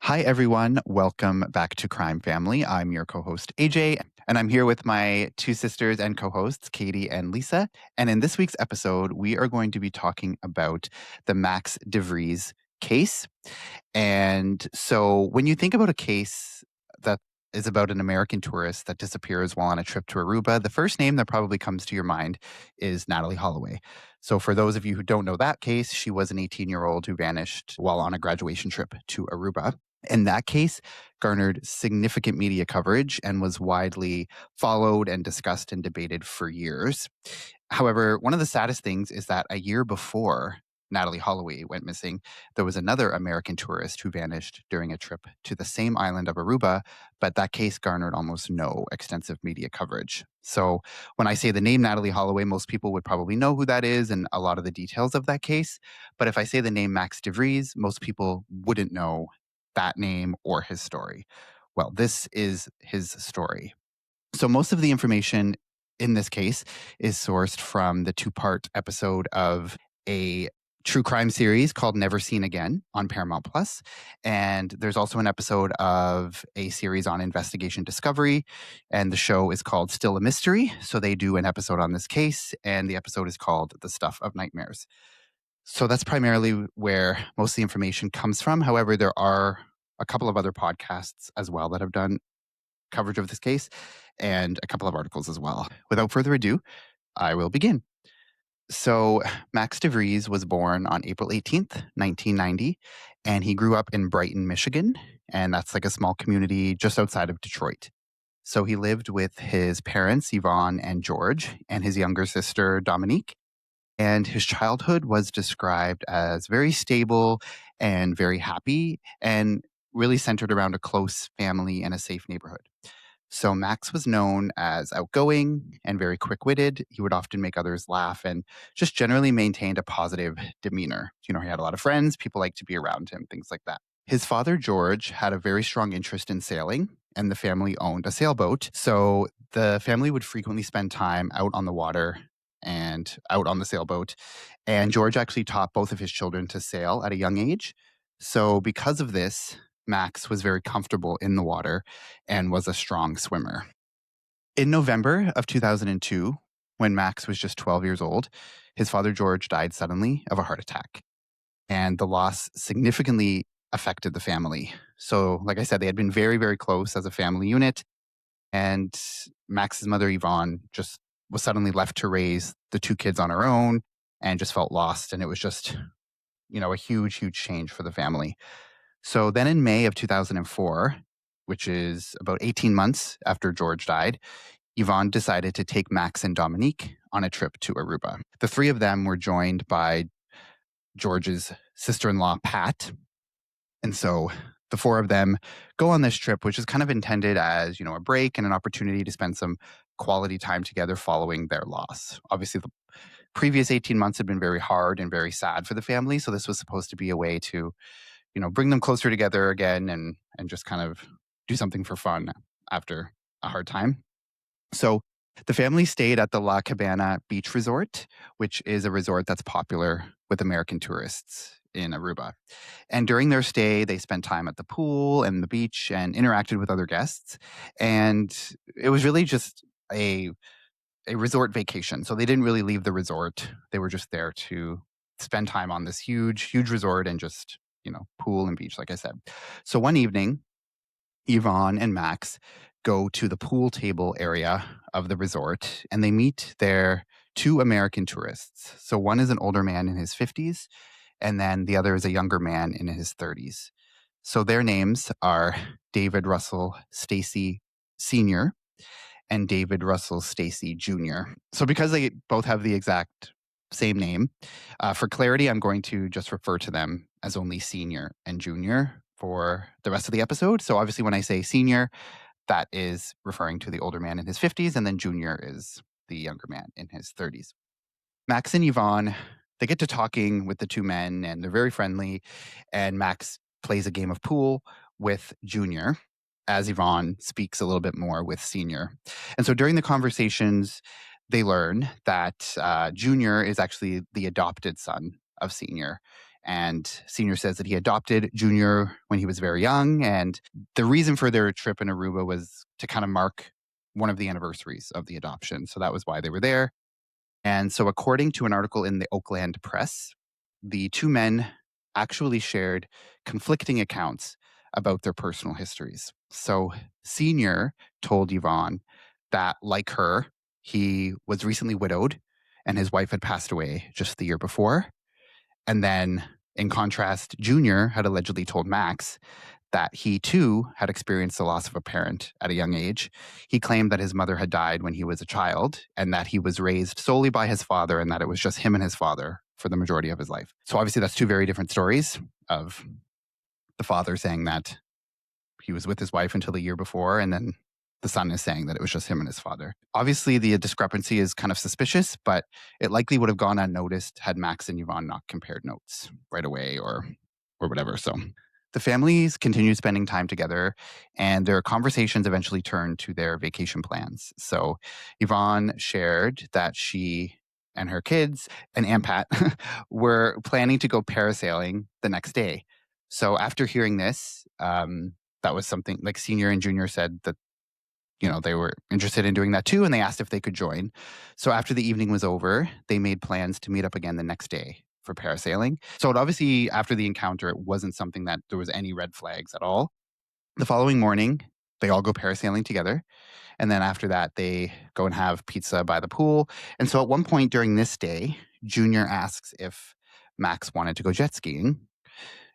Hi, everyone. Welcome back to Crime Family. I'm your co host, AJ, and I'm here with my two sisters and co hosts, Katie and Lisa. And in this week's episode, we are going to be talking about the Max DeVries case. And so when you think about a case that is about an American tourist that disappears while on a trip to Aruba, the first name that probably comes to your mind is Natalie Holloway. So for those of you who don't know that case, she was an 18-year-old who vanished while on a graduation trip to Aruba. And that case garnered significant media coverage and was widely followed and discussed and debated for years. However, one of the saddest things is that a year before Natalie Holloway went missing, there was another American tourist who vanished during a trip to the same island of Aruba, but that case garnered almost no extensive media coverage. So when I say the name Natalie Holloway, most people would probably know who that is and a lot of the details of that case. But if I say the name Max DeVries, most people wouldn't know that name or his story. Well, this is his story. So most of the information in this case is sourced from the two-part episode of a true crime series called Never Seen Again on Paramount Plus. And there's also an episode of a series on Investigation Discovery, and the show is called Still a Mystery. So they do an episode on this case, and the episode is called The Stuff of Nightmares. So that's primarily where most of the information comes from. However, there are a couple of other podcasts as well that have done coverage of this case and a couple of articles as well. Without further ado, I will begin. So Max DeVries was born on April 18th, 1990, and he grew up in Brighton, Michigan, and that's like a small community just outside of Detroit. So he lived with his parents, Yvonne and George, and his younger sister, Dominique. And his childhood was described as very stable and very happy and really centered around a close family and a safe neighborhood. So Max was known as outgoing and very quick-witted. He would often make others laugh and just generally maintained a positive demeanor. He had a lot of friends, people liked to be around him, things like that. His father, George, had a very strong interest in sailing, and the family owned a sailboat. So the family would frequently spend time out on the water and out on the sailboat. And George actually taught both of his children to sail at a young age. So because of this, Max was very comfortable in the water and was a strong swimmer. In November of 2002, when Max was just 12 years old, his father George died suddenly of a heart attack. And the loss significantly affected the family. So, like I said, they had been very, very close as a family unit. And Max's mother, Yvonne, just was suddenly left to raise the two kids on her own and just felt lost. And it was just, a huge, huge change for the family. So then in May of 2004, which is about 18 months after George died, Yvonne decided to take Max and Dominique on a trip to Aruba. The three of them were joined by George's sister-in-law, Pat. And so the four of them go on this trip, which is kind of intended as, a break and an opportunity to spend some quality time together following their loss. Obviously, the previous 18 months had been very hard and very sad for the family. So this was supposed to be a way to bring them closer together again and just kind of do something for fun after a hard time. So the family stayed at the La Cabana Beach Resort, which is a resort that's popular with American tourists in Aruba. And during their stay, they spent time at the pool and the beach and interacted with other guests. And it was really just a resort vacation. So they didn't really leave the resort. They were just there to spend time on this huge, huge resort and just pool and beach, like I said. So one evening, Yvonne and Max go to the pool table area of the resort and they meet their two American tourists. So one is an older man in his 50s, and then the other is a younger man in his 30s. So their names are David Russell Stacy Sr. and David Russell Stacy Jr. So because they both have the exact same name, for clarity, I'm going to just refer to them as only Senior and Junior for the rest of the episode. So obviously when I say Senior, that is referring to the older man in his 50s, and then Junior is the younger man in his 30s. Max and Yvonne, they get to talking with the two men, and they're very friendly, and Max plays a game of pool with Junior as Yvonne speaks a little bit more with Senior. And so during the conversations, they learn that Junior is actually the adopted son of Senior. And Senior says that he adopted Junior when he was very young. And the reason for their trip in Aruba was to kind of mark one of the anniversaries of the adoption. So that was why they were there. And so, according to an article in the Oakland Press, the two men actually shared conflicting accounts about their personal histories. So, Senior told Yvonne that, like her, he was recently widowed and his wife had passed away just the year before. And then, in contrast, Junior had allegedly told Max that he too had experienced the loss of a parent at a young age. He claimed that his mother had died when he was a child and that he was raised solely by his father and that it was just him and his father for the majority of his life. So obviously that's two very different stories of the father saying that he was with his wife until the year before, and then the son is saying that it was just him and his father. Obviously, the discrepancy is kind of suspicious, but it likely would have gone unnoticed had Max and Yvonne not compared notes right away or whatever. So the families continued spending time together, and their conversations eventually turned to their vacation plans. So Yvonne shared that she and her kids and Aunt Pat were planning to go parasailing the next day. So after hearing this, that was something like Senior and Junior said that, they were interested in doing that too, and they asked if they could join. So after the evening was over, they made plans to meet up again the next day for parasailing. So it obviously, after the encounter, it wasn't something that there was any red flags at all. The following morning, they all go parasailing together. And then after that, they go and have pizza by the pool. And so at one point during this day, Junior asks if Max wanted to go jet skiing.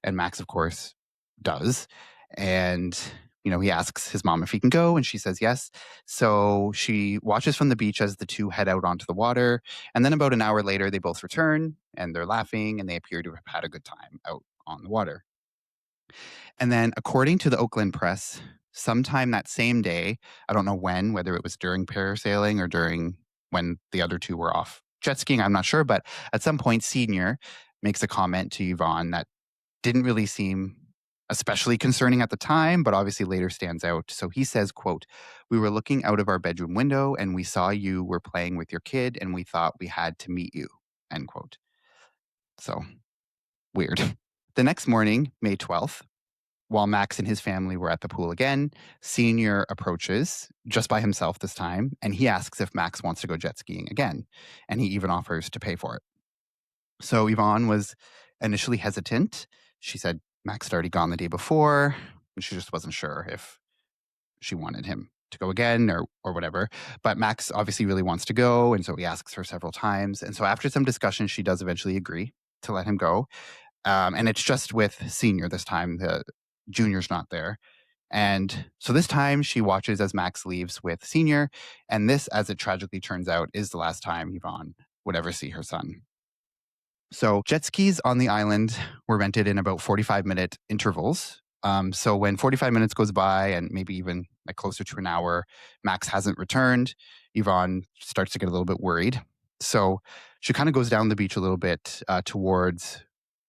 And Max, of course, does. And, he asks his mom if he can go, and she says yes. So she watches from the beach as the two head out onto the water. And then about an hour later, they both return, and they're laughing, and they appear to have had a good time out on the water. And then, according to the Oakland Press, sometime that same day, I don't know when, whether it was during parasailing or during when the other two were off jet skiing, I'm not sure. But at some point, Senior makes a comment to Yvonne that didn't really seem especially concerning at the time, but obviously later stands out. So he says, quote, "We were looking out of our bedroom window and we saw you were playing with your kid and we thought we had to meet you," end quote. So weird. The next morning, May 12th, while Max and his family were at the pool again, Senior approaches, just by himself this time, and he asks if Max wants to go jet skiing again. And he even offers to pay for it. So Yvonne was initially hesitant. She said Max had already gone the day before, and she just wasn't sure if she wanted him to go again or whatever. But Max obviously really wants to go, and so he asks her several times. And so after some discussion, she does eventually agree to let him go. And it's just with Senior this time. The Junior's not there. And so this time she watches as Max leaves with Senior. And this, as it tragically turns out, is the last time Yvonne would ever see her son. So jet skis on the island were rented in about 45-minute intervals. So when 45 minutes goes by and maybe even like closer to an hour, Max hasn't returned, Yvonne starts to get a little bit worried. So she kind of goes down the beach a little bit towards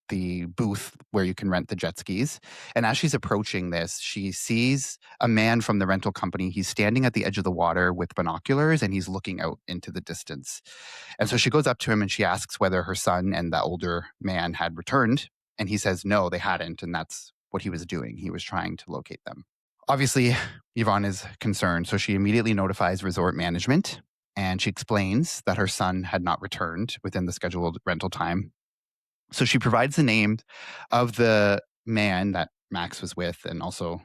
the booth where you can rent the jet skis. And as she's approaching this, she sees a man from the rental company. He's standing at the edge of the water with binoculars and he's looking out into the distance. And so she goes up to him and she asks whether her son and the older man had returned. And he says, no, they hadn't. And that's what he was doing. He was trying to locate them. Obviously, Yvonne is concerned. So she immediately notifies resort management and she explains that her son had not returned within the scheduled rental time. So she provides the name of the man that Max was with and also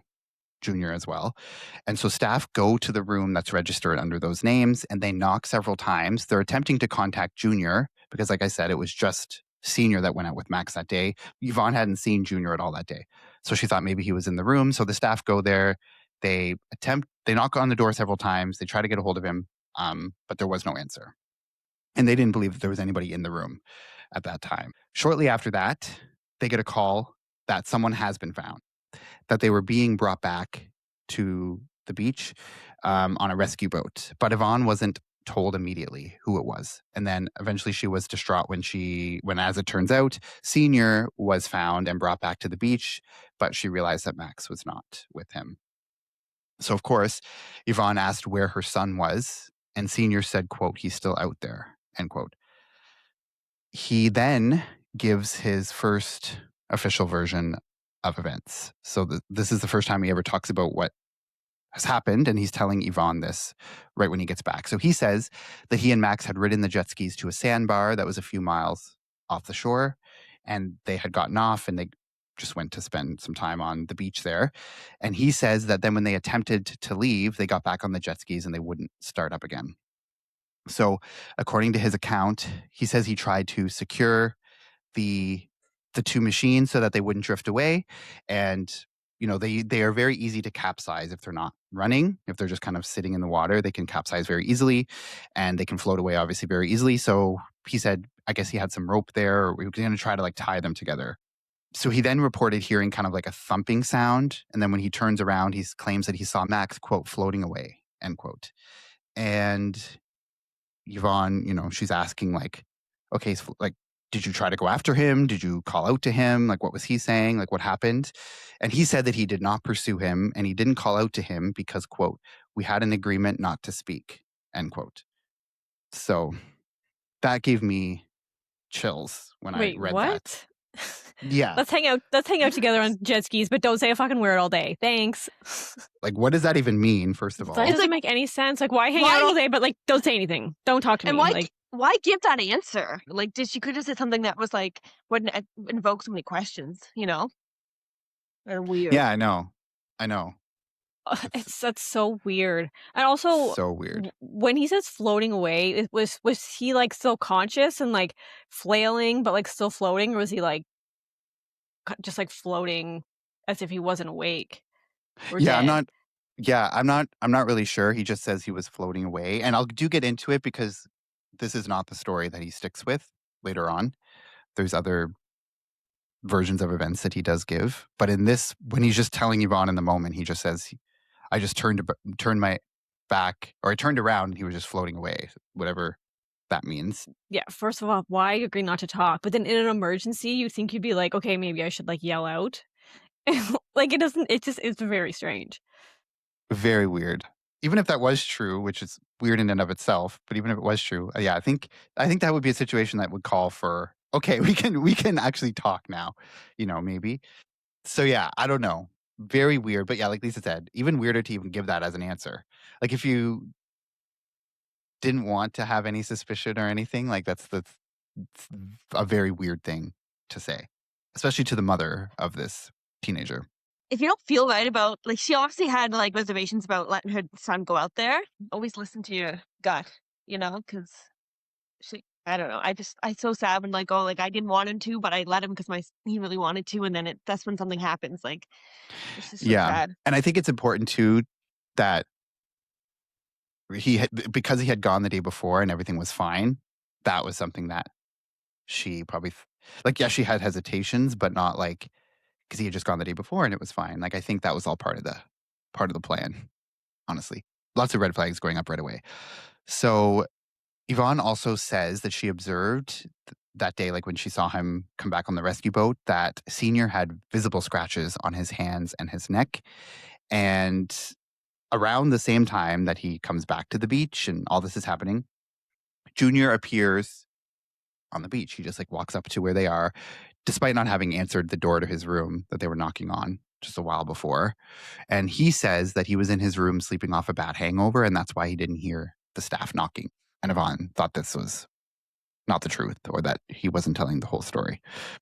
Junior as well. And so staff go to the room that's registered under those names and they knock several times. They're attempting to contact Junior because, like I said, it was just Senior that went out with Max that day. Yvonne hadn't seen Junior at all that day. So she thought maybe he was in the room. So the staff go there. They knock on the door several times. They try to get a hold of him, but there was no answer. And they didn't believe that there was anybody in the room at that time. Shortly after that, they get a call that someone has been found, that they were being brought back to the beach on a rescue boat. But Yvonne wasn't told immediately who it was. And then eventually she was distraught when, as it turns out, Senior was found and brought back to the beach, but she realized that Max was not with him. So, of course, Yvonne asked where her son was, and Senior said, quote, "He's still out there," end quote. He then gives his first official version of events. So this is the first time he ever talks about what has happened, and he's telling Yvonne this right when he gets back. So he says that he and Max had ridden the jet skis to a sandbar that was a few miles off the shore, and they had gotten off and they just went to spend some time on the beach there. And he says that then when they attempted to leave, they got back on the jet skis and they wouldn't start up again. So according to his account, he says he tried to secure the two machines so that they wouldn't drift away. And they are very easy to capsize if they're not running. If they're just kind of sitting in the water, they can capsize very easily, and they can float away obviously very easily. So he said, I guess he had some rope there, or he was going to try to like tie them together. So he then reported hearing kind of like a thumping sound, and then when he turns around, he claims that he saw Max, quote, floating away, end quote. And Yvonne, she's asking like, okay, so, like, did you try to go after him? Did you call out to him? Like, what was he saying? Like, what happened? And he said that he did not pursue him and he didn't call out to him because, quote, we had an agreement not to speak, end quote. So that gave me chills when I read that. Yeah. Let's hang out together on jet skis, but don't say a fucking word all day. Thanks. Like, what does that even mean, first of all? That doesn't make any sense. Like, why hang out all day, but like, don't say anything. Don't talk to me. And why give that answer? Like, she could have said something that was like, wouldn't invoke so many questions, Or weird. Yeah, I know. That's so weird. And also, so weird. When he says floating away, was he like still conscious and like flailing, but like still floating, or was he like just like floating as if he wasn't awake? Yeah, dead? I'm not really sure. He just says he was floating away, and I'll get into it because this is not the story that he sticks with later on. There's other versions of events that he does give, but in this, when he's just telling Yvonne in the moment, he just says, I just turned my back, or I turned around and he was just floating away, whatever that means. Yeah, first of all, why agree not to talk? But then in an emergency, you'd think you'd be like, okay, maybe I should like yell out. Like, it's very strange. Very weird. Even if that was true, which is weird in and of itself, but even if it was true, yeah, I think that would be a situation that would call for, okay, we can actually talk now, maybe. So yeah, I don't know. Very weird. But yeah, like Lisa said, even weirder to even give that as an answer. Like, if you didn't want to have any suspicion or anything, like that's a very weird thing to say, especially to the mother of this teenager. If you don't feel right about, like, she obviously had like reservations about letting her son go out there. Always listen to your gut, because I don't know. I so sad when like, oh, like I didn't want him to, but I let him because he really wanted to, and then that's when something happens. Like, it's just so sad. And I think it's important too that because he had gone the day before and everything was fine. That was something that she probably she had hesitations, but not like because he had just gone the day before and it was fine. Like, I think that was all part of the plan. Honestly, lots of red flags going up right away. So Yvonne also says that she observed that day, like when she saw him come back on the rescue boat, that Senior had visible scratches on his hands and his neck. And around the same time that he comes back to the beach and all this is happening, Junior appears on the beach. He just like walks up to where they are, despite not having answered the door to his room that they were knocking on just a while before. And he says that he was in his room sleeping off a bad hangover, and that's why he didn't hear the staff knocking. And Yvonne thought this was not the truth, or that he wasn't telling the whole story.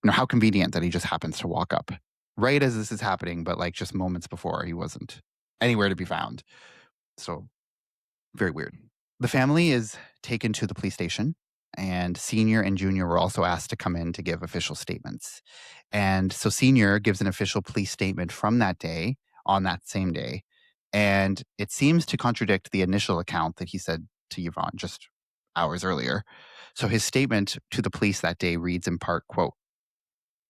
How convenient that he just happens to walk up right as this is happening, but like just moments before he wasn't anywhere to be found. So very weird. The family is taken to the police station, and Senior and Junior were also asked to come in to give official statements. And so Senior gives an official police statement from that day, on that same day, and it seems to contradict the initial account that he said to Yvonne just hours earlier. So his statement to the police that day reads in part, quote,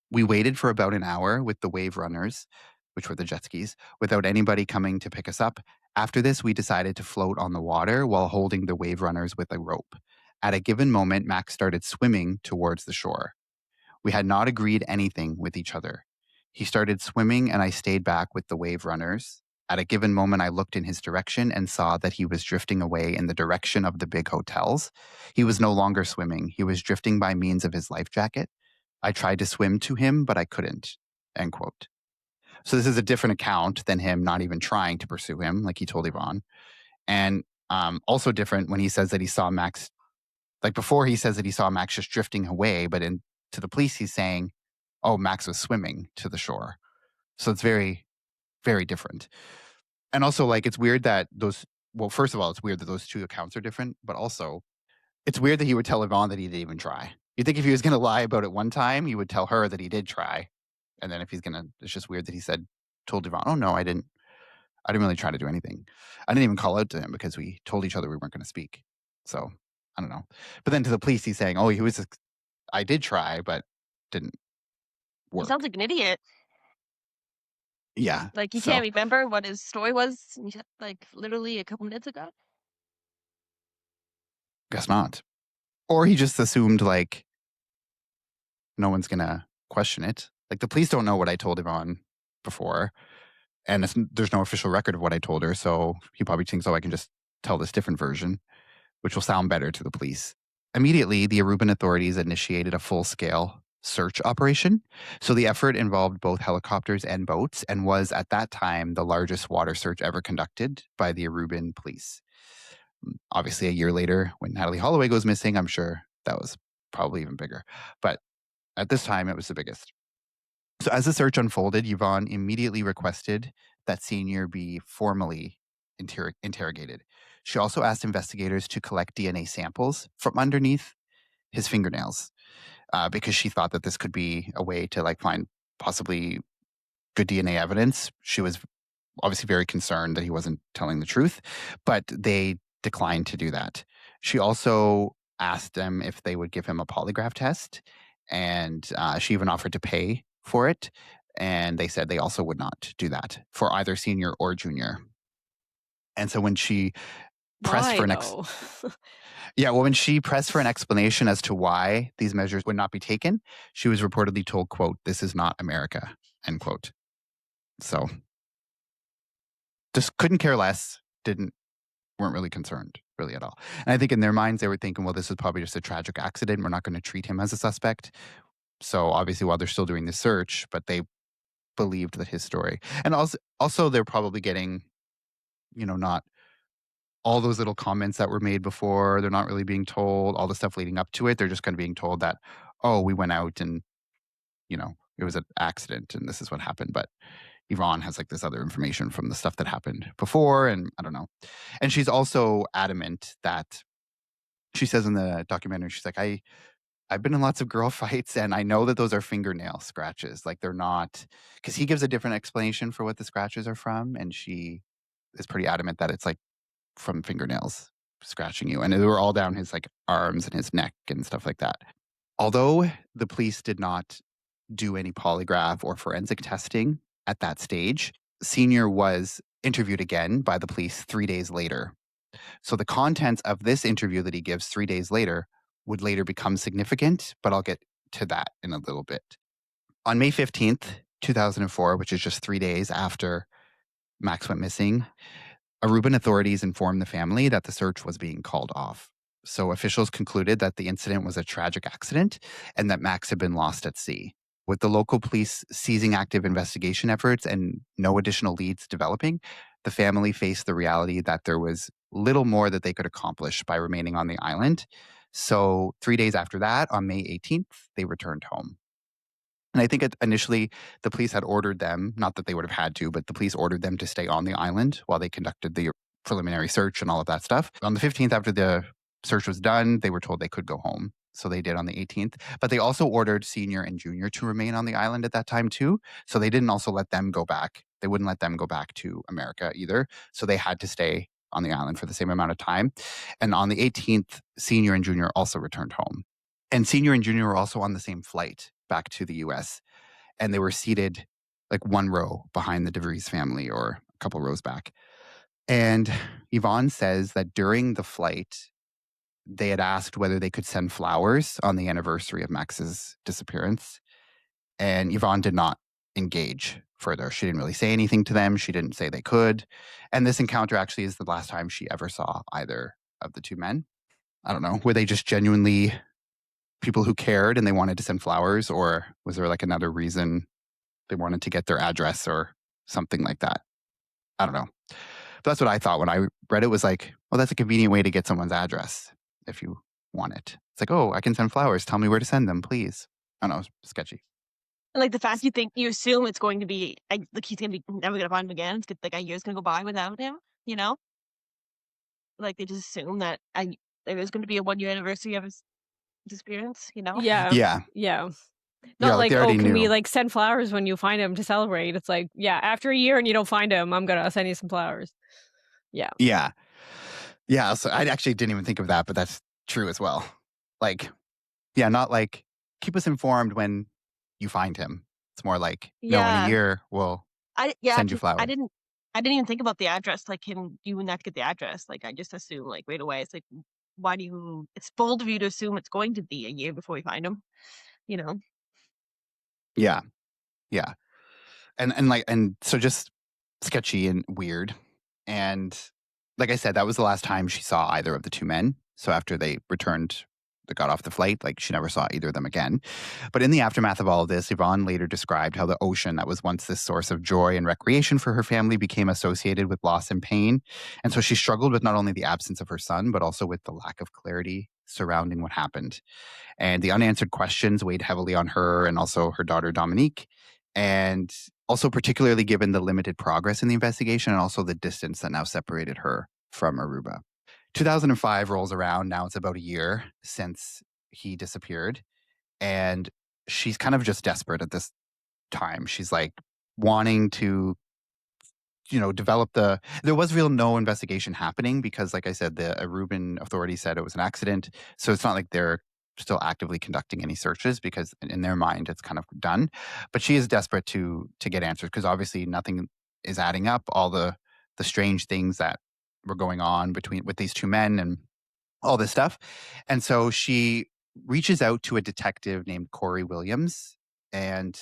"We waited for about an hour with the wave runners," which were the jet skis, "without anybody coming to pick us up. After this, we decided to float on the water while holding the wave runners with a rope. At a given moment, Max started swimming towards the shore. We had not agreed anything with each other. He started swimming and I stayed back with the wave runners. At a given moment, I looked in his direction and saw that he was drifting away in the direction of the big hotels. He was no longer swimming. He was drifting by means of his life jacket. I tried to swim to him, but I couldn't, end quote. So this is a different account than him not even trying to pursue him, like he told Yvonne. And also different when he says that he saw Max, like before he says that he saw Max just drifting away, but to the police, he's saying, oh, Max was swimming to the shore. So it's very, very different. And also, like, it's weird that well, first of all, it's weird that those two accounts are different, but also it's weird that he would tell Yvonne that he didn't even try. You'd think if he was going to lie about it one time, he would tell her that he did try. And then if he's going to, it's just weird that he told Yvonne, oh, no, I didn't really try to do anything. I didn't even call out to him because we told each other we weren't going to speak. So I don't know. But then to the police, he's saying, oh, I did try, but didn't He work. sounds like an idiot. Yeah. Like, you can't remember what his story was, like, literally a couple minutes ago? Guess not. Or he just assumed, like, no one's going to question it. Like, the police don't know what I told Yvonne before, and there's no official record of what I told her, so he probably thinks, oh, I can just tell this different version, which will sound better to the police. Immediately, the Aruban authorities initiated a full-scale search operation. So the effort involved both helicopters and boats and was, at that time, the largest water search ever conducted by the Aruban police. Obviously, a year later, when Natalie Holloway goes missing, I'm sure that was probably even bigger. But at this time, it was the biggest. So as the search unfolded, Yvonne immediately requested that Senior be formally interrogated. She also asked investigators to collect DNA samples from underneath his fingernails because she thought that this could be a way to like find possibly good DNA evidence. She was obviously very concerned that he wasn't telling the truth, but they declined to do that. She also asked them if they would give him a polygraph test, and she even offered to pay for it. And they said they also would not do that for either Senior or Junior. And so when she pressed Why, for though? when she pressed for an explanation as to why these measures would not be taken, she was reportedly told, quote, "This is not America," end quote. So just couldn't care less, weren't really concerned really at all. And I think in their minds, they were thinking, well, this is probably just a tragic accident. We're not going to treat him as a suspect. So obviously while they're still doing the search, but they believed that his story. And also they're probably getting, not all those little comments that were made before. They're not really being told all the stuff leading up to it. They're just kind of being told that, oh, we went out and, it was an accident and this is what happened. But Yvonne has like this other information from the stuff that happened before. And I don't know. And she's also adamant that she says in the documentary, she's like, I've been in lots of girl fights and I know that those are fingernail scratches. Like they're not, because he gives a different explanation for what the scratches are from. And she is pretty adamant that it's like from fingernails scratching you. And they were all down his like arms and his neck and stuff like that. Although the police did not do any polygraph or forensic testing at that stage, Senior was interviewed again by the police 3 days later. So the contents of this interview that he gives 3 days later would later become significant, but I'll get to that in a little bit. On May 15th, 2004, which is just 3 days after Max went missing, Aruban authorities informed the family that the search was being called off. So officials concluded that the incident was a tragic accident and that Max had been lost at sea. With the local police ceasing active investigation efforts and no additional leads developing, the family faced the reality that there was little more that they could accomplish by remaining on the island. So 3 days after that, on May 18th, they returned home. And I think initially the police had ordered them, not that they would have had to, but the police ordered them to stay on the island while they conducted the preliminary search and all of that stuff. On the 15th, after the search was done, they were told they could go home. So they did on the 18th. But they also ordered Senior and Junior to remain on the island at that time too. So they didn't also let them go back. They wouldn't let them go back to America either. So they had to stay on the island for the same amount of time. And on the 18th, Senior and Junior also returned home. And Senior and Junior were also on the same flight back to the US. And they were seated like one row behind the DeVries family or a couple rows back. And Yvonne says that during the flight, they had asked whether they could send flowers on the anniversary of Max's disappearance. And Yvonne did not engage further. She didn't really say anything to them. She didn't say they could. And this encounter actually is the last time she ever saw either of the two men. I don't know. Were they just genuinely people who cared and they wanted to send flowers, or was there like another reason they wanted to get their address or something like that? I don't know. But that's what I thought when I read it, was like, well, that's a convenient way to get someone's address if you want it. It's like, oh, I can send flowers. Tell me where to send them, please. I don't know. It's sketchy. And, like, the fact you assume it's going to be like, he's gonna be never gonna find him again. It's like a year's gonna go by without him, you know? Like, they just assume that there is gonna be a 1-year anniversary of his disappearance, you know? Yeah. Yeah. Yeah. Yeah. Not Like they like, "Oh, already can we, knew. like, send flowers when you find him to celebrate?" It's like, "Yeah, after a year and you don't find him, I'm gonna send you some flowers." Yeah. Yeah. Yeah. So I actually didn't even think of that, but that's true as well. Like, yeah, not like keep us informed when you find him. It's more like, no, in a Yeah. year we'll Yeah, send you 'cause flowers. I didn't even think about the address, like, him you would not get the address, like, I just assume, like, right away, it's like, why do you it's bold of you to assume it's going to be a year before we find him, you know? Yeah. Yeah. And so just sketchy and weird. And like I said, that was the last time she saw either of the two men. So after they got off the flight, like she never saw either of them again. But in the aftermath of all of this, Yvonne later described how the ocean that was once this source of joy and recreation for her family became associated with loss and pain. And so she struggled with not only the absence of her son, but also with the lack of clarity surrounding what happened. And the unanswered questions weighed heavily on her and also her daughter, Dominique. And also, particularly given the limited progress in the investigation and also the distance that now separated her from Aruba. 2005 rolls around. Now it's about a year since he disappeared. And she's kind of just desperate at this time. She's like wanting to develop there was real no investigation happening because, like I said, the Aruban authorities said it was an accident. So it's not like they're still actively conducting any searches because in their mind it's kind of done. But she is desperate to get answers because obviously nothing is adding up. All the strange things that were going on with these two men and all this stuff. And so she reaches out to a detective named Corey Williams, and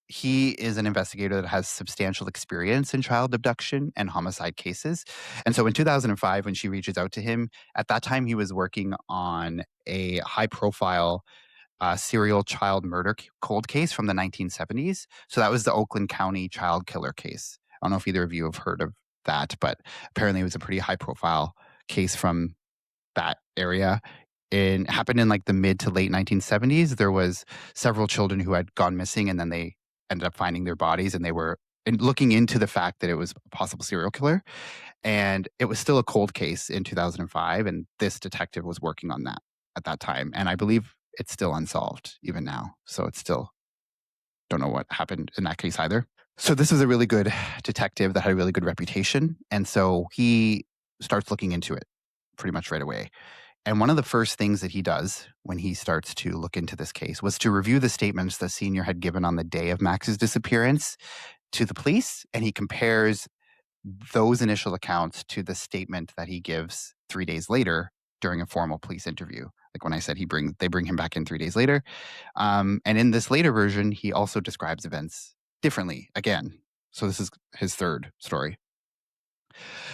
he is an investigator that has substantial experience in child abduction and homicide cases. And so in 2005, when she reaches out to him, at that time he was working on a high profile serial child murder cold case from the 1970s. So that was the Oakland County child killer case. I don't know if either of you have heard of that, but apparently it was a pretty high profile case from that area. It happened in like the mid to late 1970s. There was several children who had gone missing, and then they ended up finding their bodies, and they were looking into the fact that it was a possible serial killer. And it was still a cold case in 2005, and this detective was working on that at that time. And I believe it's still unsolved even now. So it's still, don't know what happened in that case either. So this was a really good detective that had a really good reputation. And so he starts looking into it pretty much right away. And one of the first things that he does when he starts to look into this case was to review the statements the senior had given on the day of Max's disappearance to the police. And he compares those initial accounts to the statement that he gives 3 days later during a formal police interview. Like when I said they bring him back in 3 days later. And in this later version, he also describes events differently again. So this is his third story.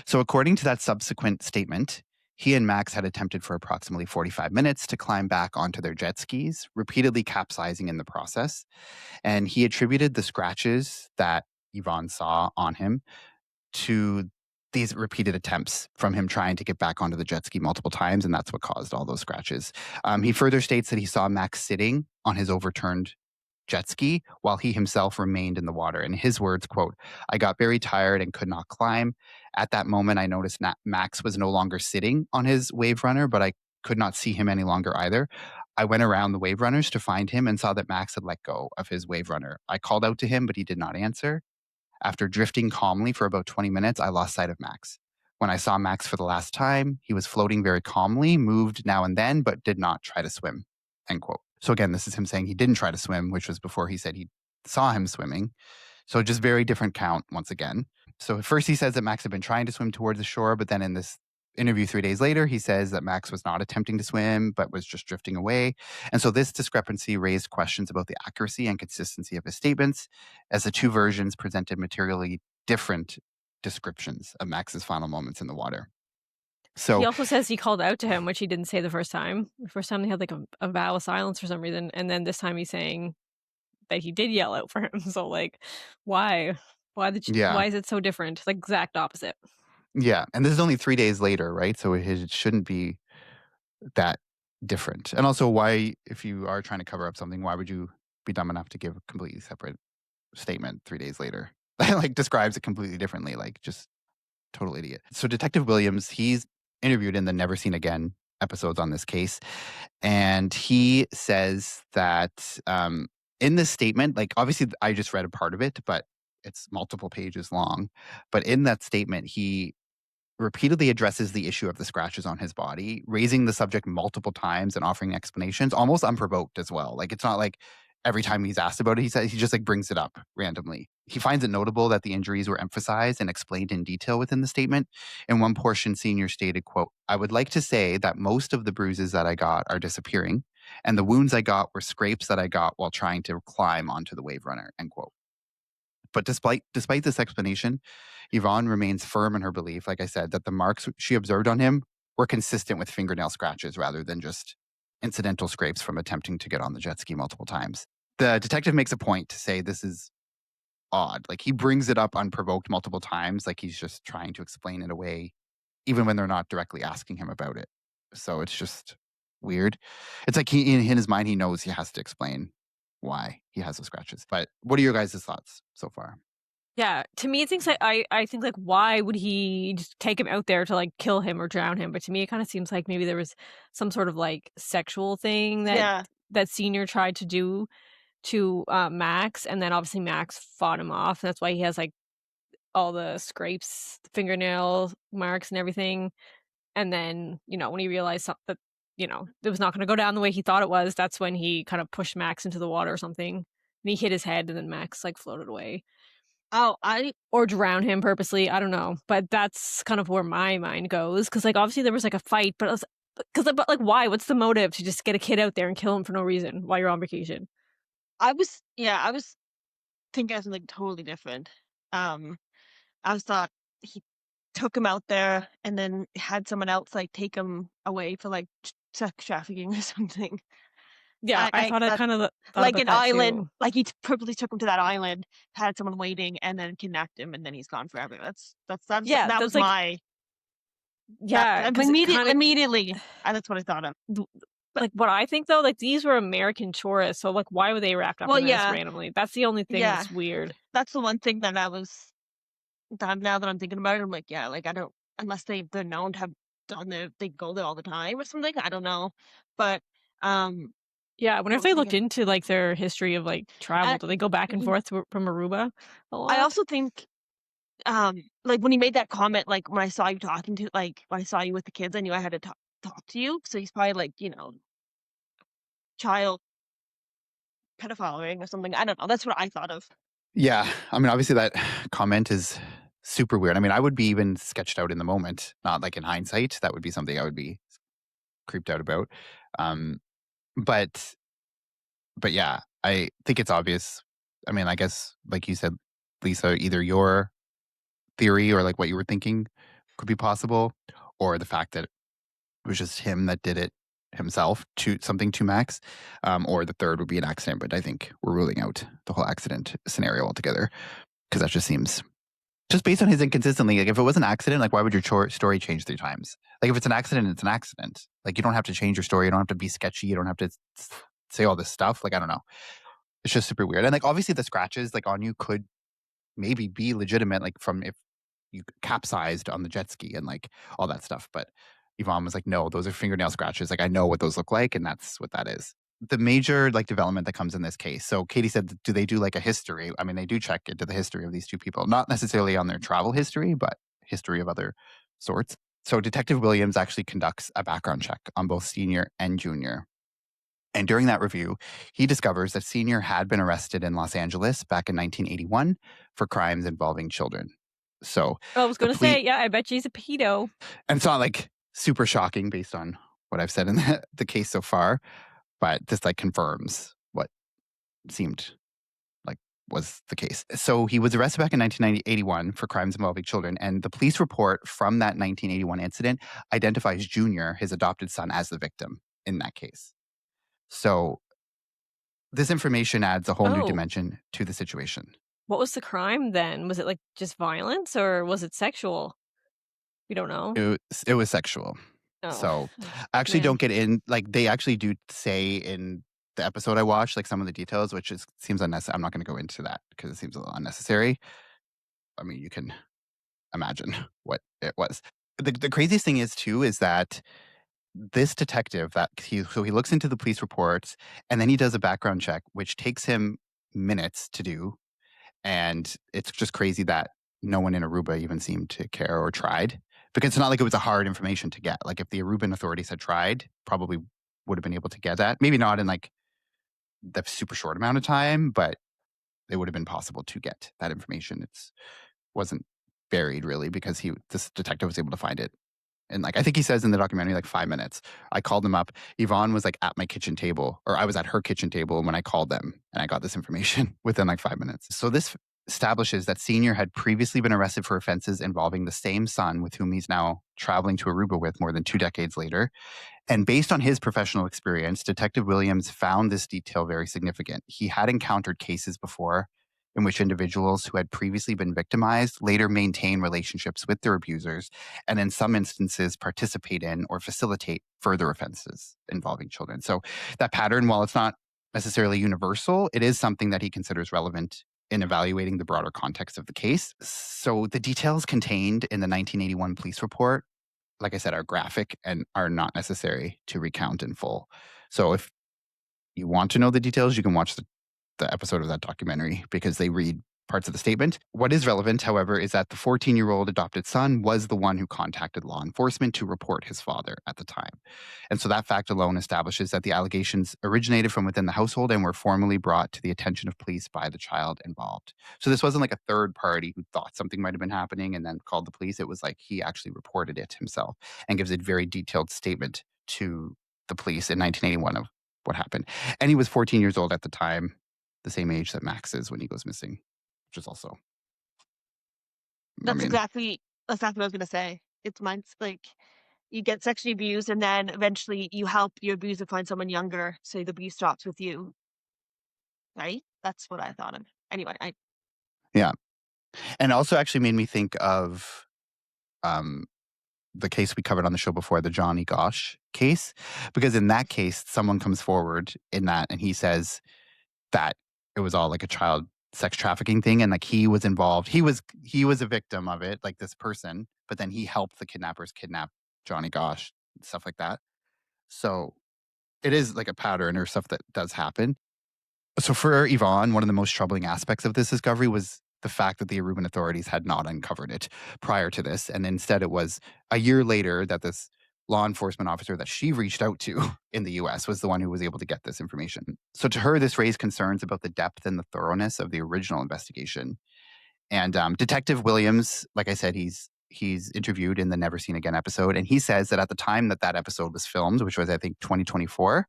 So according to that subsequent statement, he and Max had attempted for approximately 45 minutes to climb back onto their jet skis, repeatedly capsizing in the process. And he attributed the scratches that Yvonne saw on him to these repeated attempts from him trying to get back onto the jet ski multiple times, and that's what caused all those scratches. He further states that he saw Max sitting on his overturned jet ski while he himself remained in the water. In his words, quote, "I got very tired and could not climb. At that moment, I noticed Max was no longer sitting on his wave runner, but I could not see him any longer either. I went around the wave runners to find him and saw that Max had let go of his wave runner. I called out to him, but he did not answer. After drifting calmly for about 20 minutes, I lost sight of Max. When I saw Max for the last time, he was floating very calmly, moved now and then, but did not try to swim," end quote. So again, this is him saying he didn't try to swim, which was before he said he saw him swimming. So just very different count once again. So at first he says that Max had been trying to swim towards the shore, but then in this interview 3 days later, he says that Max was not attempting to swim, but was just drifting away. And so this discrepancy raised questions about the accuracy and consistency of his statements, as the two versions presented materially different descriptions of Max's final moments in the water. He So also says he called out to him, which he didn't say the first time. The first time they had like a vow of silence for some reason, and then this time he's saying that he did yell out for him. So like, why? yeah, Why is it so different? Like exact opposite. yeah, and this is only 3 days later, right? So it shouldn't be that different. And also, why, if you are trying to cover up something, why would you be dumb enough to give a completely separate statement 3 days later? Like describes it completely differently, like just total idiot. So Detective Williams, he's interviewed in the Never Seen Again episodes on this case, and he says that in this statement, like obviously I just read a part of it, but it's multiple pages long. But in that statement, he repeatedly addresses the issue of the scratches on his body, raising the subject multiple times and offering explanations, almost unprovoked as well. Like it's not like every time he's asked about it, he just like brings it up randomly. He finds it notable that the injuries were emphasized and explained in detail within the statement. In one portion, Senior stated, quote, "I would like to say that most of the bruises that I got are disappearing, and the wounds I got were scrapes that I got while trying to climb onto the wave runner," end quote. But despite this explanation, Yvonne remains firm in her belief, like I said, that the marks she observed on him were consistent with fingernail scratches rather than just incidental scrapes from attempting to get on the jet ski multiple times. The detective makes a point to say this is odd. Like he brings it up unprovoked multiple times, like he's just trying to explain it away, even when they're not directly asking him about it. So it's just weird. It's like in his mind, he knows he has to explain why he has those scratches. But what are your guys' thoughts so far? Yeah, to me, it thinks like I think like why would he just take him out there to like kill him or drown him? But to me, it kind of seems like maybe there was some sort of like sexual thing Yeah. that Senior tried to do to Max, and then obviously Max fought him off. And that's why he has like all the scrapes, fingernail marks, and everything. And then when he realized that it was not going to go down the way he thought it was, that's when he kind of pushed Max into the water or something, and he hit his head, and then Max like floated away. Oh, Or drown him purposely. I don't know, but that's kind of where my mind goes, because like obviously there was like a fight, but but like why? What's the motive to just get a kid out there and kill him for no reason while you're on vacation? I was thinking of something totally different. Um, I was thought he took him out there and then had someone else like take him away for like sex trafficking or something. Yeah, I I thought I thought kind of thought like about an that island, too. like he purposely took him to that island, had someone waiting, and then kidnapped him, and then he's gone forever. Yeah, That that's was like my that yeah, because it kind of immediately. That's what I thought of. But like what I think though, like these were American tourists, so like why were they wrapped up well, in this yeah, randomly? That's the only thing yeah. that's weird. That's the one thing that now that I'm thinking about it, I'm like, yeah, like I don't unless they're known to have they go there all the time or something. I don't know, but um, Yeah, I wonder what if was they I looked thinking? into like their history of like travel. I, Do they go back and mhm. forth from Aruba a I lot? also think like when he made that comment, like when I saw you talking to like when I saw you with the kids, I knew I had to talk to you. So he's probably like child pedophiling or something. I don't know. That's what I thought of. Yeah, I mean, obviously that comment is super weird. I mean, I would be even sketched out in the moment, not like in hindsight. That would be something I would be creeped out about. Um, but yeah, I think it's obvious. I mean, I guess like you said, Lisa, either your theory or like what you were thinking could be possible, or the fact that it was just him that did it himself to something to Max, or the third would be an accident. But I think we're ruling out the whole accident scenario altogether because that just seems just based on his inconsistency. Like if it was an accident, like why would your story change 3 times? Like if it's an accident, it's an accident. Like you don't have to change your story. You don't have to be sketchy. You don't have to say all this stuff. Like I don't know. It's just super weird. And like obviously the scratches like on you could maybe be legitimate, like from if you capsized on the jet ski and like all that stuff. But Yvonne was like, no, those are fingernail scratches. Like I know what those look like, and that's what that is. The major like development that comes in this case. So Katie said, do they do like a history? I mean, they do check into the history of these two people, not necessarily on their travel history, but history of other sorts. So Detective Williams actually conducts a background check on both Senior and Junior. And during that review, he discovers that Senior had been arrested in Los Angeles back in 1981 for crimes involving children. So I was the gonna plea, say, yeah, I bet she's a pedo. and it's not like super shocking based on what I've said in the case so far, but this like confirms what seemed like was the case. So he was arrested back in 1981 for crimes involving children, and the police report from that 1981 incident identifies Junior, his adopted son, as the victim in that case. So this information adds a whole new Oh, dimension to the situation. what was the crime then? Was it, like, just violence or was it sexual? We don't know. It was sexual. Oh, So I actually man. don't get in, like, they actually do say in the episode I watched, like, some of the details, which seems unnecessary. I'm not going to go into that because it seems a little unnecessary. I mean, you can imagine what it was. The craziest thing is too is that this detective that he looks into the police reports and then he does a background check, which takes him minutes to do. And it's just crazy that no one in Aruba even seemed to care or tried, because it's not like it was a hard information to get. Like if the Aruban authorities had tried, probably would have been able to get that. Maybe not in like the super short amount of time, but it would have been possible to get that information. It wasn't buried really because this detective was able to find it. And like I think he says in the documentary, like 5 minutes. I called them up. Yvonne was like at my kitchen table, or I was at her kitchen table when I called them, and I got this information within like 5 minutes. So this establishes that Senior had previously been arrested for offenses involving the same son with whom he's now traveling to Aruba with more than 2 decades later. And based on his professional experience, Detective Williams found this detail very significant. He had encountered cases before in which individuals who had previously been victimized later maintain relationships with their abusers, and in some instances participate in or facilitate further offenses involving children. So that pattern, while it's not necessarily universal, it is something that he considers relevant in evaluating the broader context of the case. So the details contained in the 1981 police report, like I said, are graphic and are not necessary to recount in full. So if you want to know the details, you can watch the episode of that documentary because they read parts of the statement. What is relevant, however, is that the 14-year-old adopted son was the one who contacted law enforcement to report his father at the time. And so that fact alone establishes that the allegations originated from within the household and were formally brought to the attention of police by the child involved. So this wasn't like a third party who thought something might have been happening and then called the police. It was like he actually reported it himself and gives a very detailed statement to the police in 1981 of what happened. And he was 14 years old at the time, the same age that Max is when he goes missing, which is also, I That's mean, exactly what I was gonna say. It's mine's like you get sexually abused and then eventually you help your abuser find someone younger so the abuse stops with you, right? That's what I thought of. Anyway, I yeah. And it also actually made me think of um, the case we covered on the show before, the Johnny Gosh case, because in that case, someone comes forward in that and he says that it was all like a child sex trafficking thing and like he was involved. He was a victim of it, like this person, but then he helped the kidnappers kidnap Johnny Gosh, stuff like that. So it is like a pattern or stuff that does happen. So for Yvonne, one of the most troubling aspects of this discovery was the fact that the Aruban authorities had not uncovered it prior to this. And instead, it was a year later that this law enforcement officer that she reached out to in the US was the one who was able to get this information. So to her, this raised concerns about the depth and the thoroughness of the original investigation. And Detective Williams, like I said, he's interviewed in the Never Seen Again episode, and he says that at the time that that episode was filmed, which was I think 2024,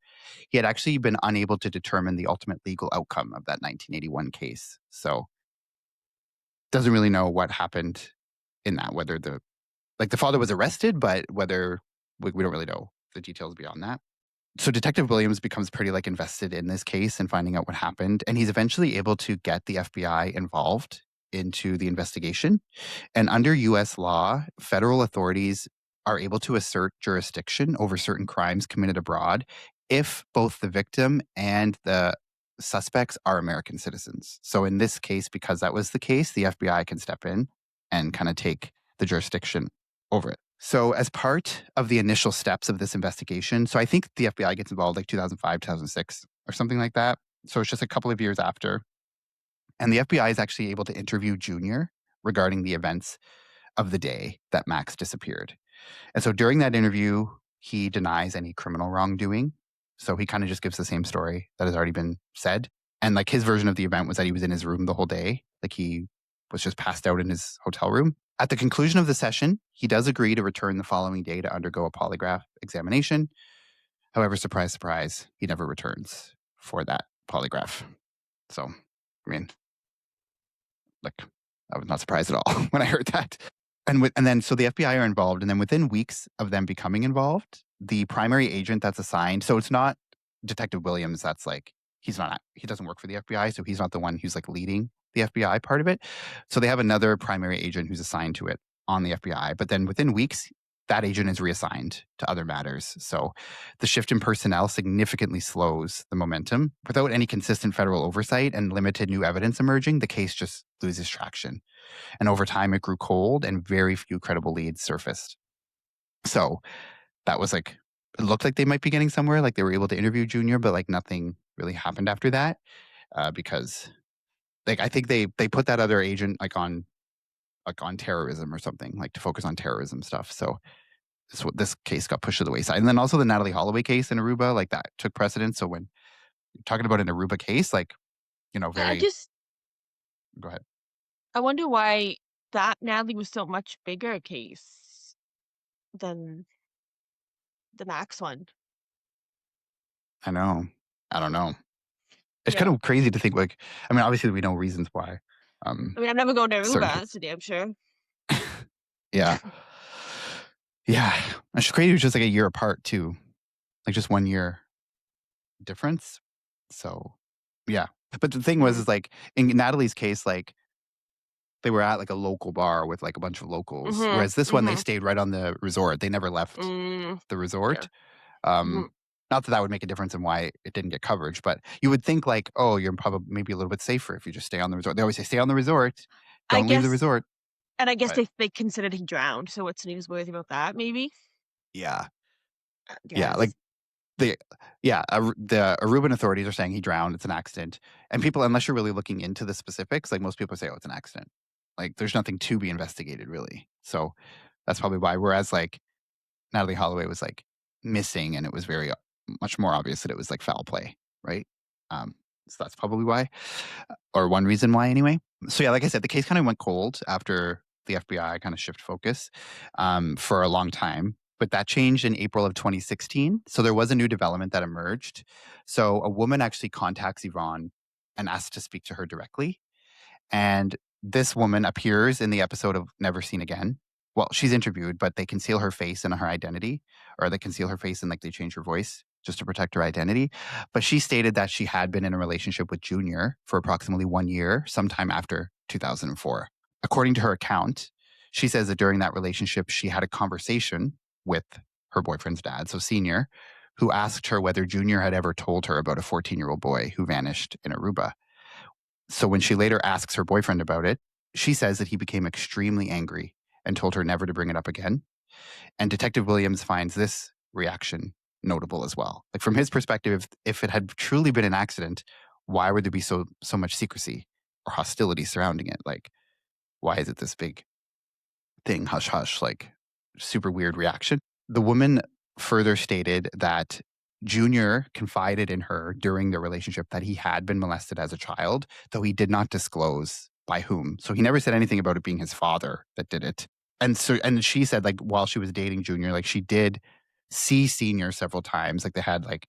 he had actually been unable to determine the ultimate legal outcome of that 1981 case. So doesn't really know what happened in that, whether the father was arrested, but whether we don't really know the details beyond that. So Detective Williams becomes pretty like invested in this case and finding out what happened, and he's eventually able to get the FBI involved into the investigation. And under US law, federal authorities are able to assert jurisdiction over certain crimes committed abroad if both the victim and the suspects are American citizens. So in this case, because that was the case, the FBI can step in and kind of take the jurisdiction over it. So as part of the initial steps of this investigation, so I think the FBI gets involved like 2005, 2006 or something like that. So it's just a couple of years after. And the FBI is actually able to interview Junior regarding the events of the day that Max disappeared. And so during that interview, he denies any criminal wrongdoing. So he kind of just gives the same story that has already been said. And like his version of the event was that he was in his room the whole day. Like he was just passed out in his hotel room. At the conclusion of the session, he does agree to return the following day to undergo a polygraph examination. However, surprise, surprise, he never returns for that polygraph. So, I mean, Like, I was not surprised at all when I heard that. And then so the FBI are involved, and then within weeks of them becoming involved, the primary agent that's assigned, so it's not Detective Williams that's like, he doesn't work for the FBI, so he's not the one who's like leading the FBI part of it. So they have another primary agent who's assigned to it on the FBI, but then within weeks that agent is reassigned to other matters. So the shift in personnel significantly slows the momentum. Without any consistent federal oversight and limited new evidence emerging, the case just loses traction. And over time, it grew cold and very few credible leads surfaced. So that was like, it looked like they might be getting somewhere. Like they were able to interview Junior, but like nothing really happened after that because like I think they put that other agent like on terrorism or something, like to focus on terrorism stuff. So this case got pushed to the wayside. And then also the Natalie Holloway case in Aruba, like that took precedence. So when you're talking about an Aruba case, like, I very, just go ahead. I wonder why that Natalie was so much bigger a case than the Max one. I know. I don't know. It's kind Yeah. of crazy to think like, I mean, obviously we know reasons why. I mean, I'm never going to Certain Aruba, cases. that's a damn sure. Yeah. Yeah. It's crazy. It was just like a year apart too. Like just 1 year difference. So yeah. But the thing was Mm. is like in Natalie's case, like they were at like a local bar with like a bunch of locals. Mhm. Whereas this one, they Mhm. stayed right on the resort. They never left Mm. the Yeah. resort. Mhm. Not that that would make a difference in why it didn't get coverage, but you would think like, oh, you're probably maybe a little bit safer if you just stay on the resort. They always say, stay on the resort. I Don't leave the guess resort. I guess But they considered he drowned, so what's newsworthy about that, maybe? yeah. Yeah. Like Yes. the the Aruban authorities are saying he drowned. It's an accident. And people, unless you're really looking into the specifics, like most people say, oh, it's an accident. Like there's nothing to be investigated really. So that's probably why. Whereas like Natalie Holloway was like missing, and it was very much more obvious that it was like foul play, right? Um, so that's probably why, or one reason why, anyway. So yeah, like I said, the case kind of went cold after the FBI kind of shift focus for a long time, but that changed in April of 2016. So there was a new development that emerged. So a woman actually contacts Yvonne and asks to speak to her directly, and this woman appears in the episode of Never Seen Again. Well, she's interviewed, but they conceal her face and her identity, or they conceal her face and like they change her voice just to protect her identity. But she stated that she had been in a relationship with Junior for approximately 1 year, sometime after 2004. According to her account, she says that during that relationship, she had a conversation with her boyfriend's dad, so Senior, who asked her whether Junior had ever told her about a 14-year-old boy who vanished in Aruba. So when she later asks her boyfriend about it, she says that he became extremely angry and told her never to bring it up again. And Detective Williams finds this reaction notable as well. Like from his perspective, if it had truly been an accident, why would there be so much secrecy or hostility surrounding it? Like, why is it this big thing? Hush hush, like super weird reaction. The woman further stated that Junior confided in her during their relationship that he had been molested as a child, though he did not disclose by whom. So he never said anything about it being his father that did it. And she said like while she was dating Junior, like she did see Senior several times. Like they had like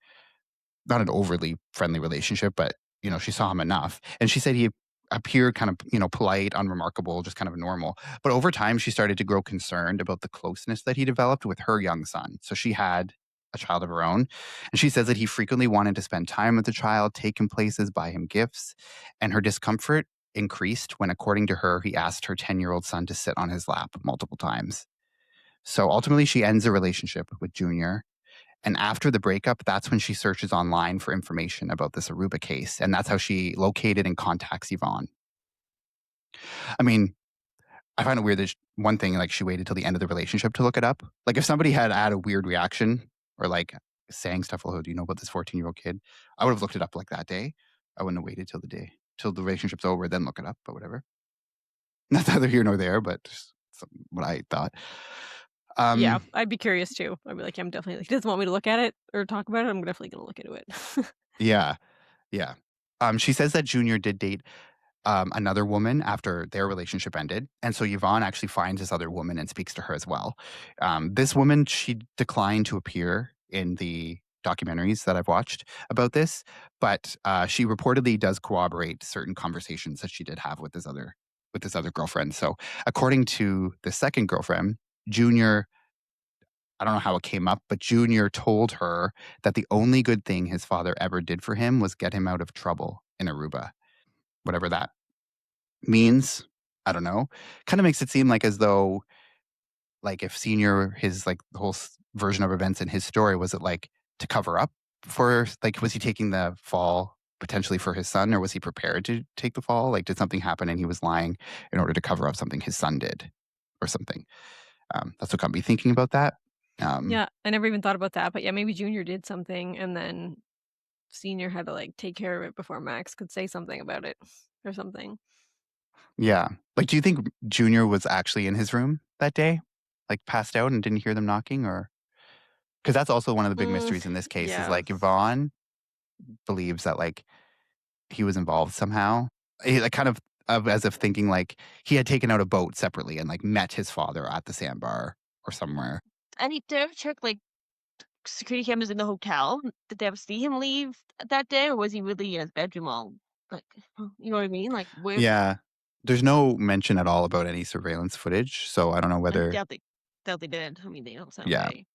not an overly friendly relationship, but she saw him enough. And she said he appeared kind of, polite, unremarkable, just kind of normal. But over time, she started to grow concerned about the closeness that he developed with her young son. So she had a child of her own. And she says that he frequently wanted to spend time with the child, take him places, buy him gifts. And her discomfort increased when, according to her, he asked her 10-year-old son to sit on his lap multiple times. So ultimately, she ends a relationship with Junior. And after the breakup, that's when she searches online for information about this Aruba case. And that's how she located and contacts Yvonne. I mean, I find it weird that one thing, like she waited till the end of the relationship to look it up. Like if somebody had a weird reaction or like saying stuff, oh, do you know about this 14-year-old kid? I would have looked it up like that day. I wouldn't have waited till the relationship's over, then look it up, but whatever. Not neither here nor there, but just what I thought. Yeah, I'd be curious too. I'd be like, I'm definitely like, he doesn't want me to look at it or talk about it. I'm definitely gonna look into it. Yeah. Yeah. She says that Junior did date another woman after their relationship ended. And so Yvonne actually finds this other woman and speaks to her as well. This woman, she declined to appear in the documentaries that I've watched about this, but she reportedly does corroborate certain conversations that she did have with with this other girlfriend. So according to the second girlfriend, Junior, I don't know how it came up, but Junior told her that the only good thing his father ever did for him was get him out of trouble in Aruba, whatever that means. I don't know. Kind of makes it seem like as though, like, if Senior, his like the whole version of events in his story, was it like to cover up for, like, was he taking the fall potentially for his son, or was he prepared to take the fall? Like, did something happen and he was lying in order to cover up something his son did or something? That's what got me thinking about that. Um, Yeah, I never even thought about that, but yeah, maybe Junior did something and then Senior had to, like, take care of it before Max could say something about it or something. yeah. Like, do you think Junior was actually in his room that day, like passed out and didn't hear them knocking? Or because that's also one of the big Mm, mysteries in this case is yeah. like Yvonne believes that like he was involved somehow. Like, kind of as if thinking like he had taken out a boat separately and like met his father at the sandbar or somewhere. And he did ever check like security cameras in the hotel? Did they ever see him leave that day, or was he really in his bedroom all like, you know what I mean? Like, where? Yeah. There's no mention at all about any surveillance footage, so I don't know I whether. doubt they did. I mean, they don't sound Yeah. very.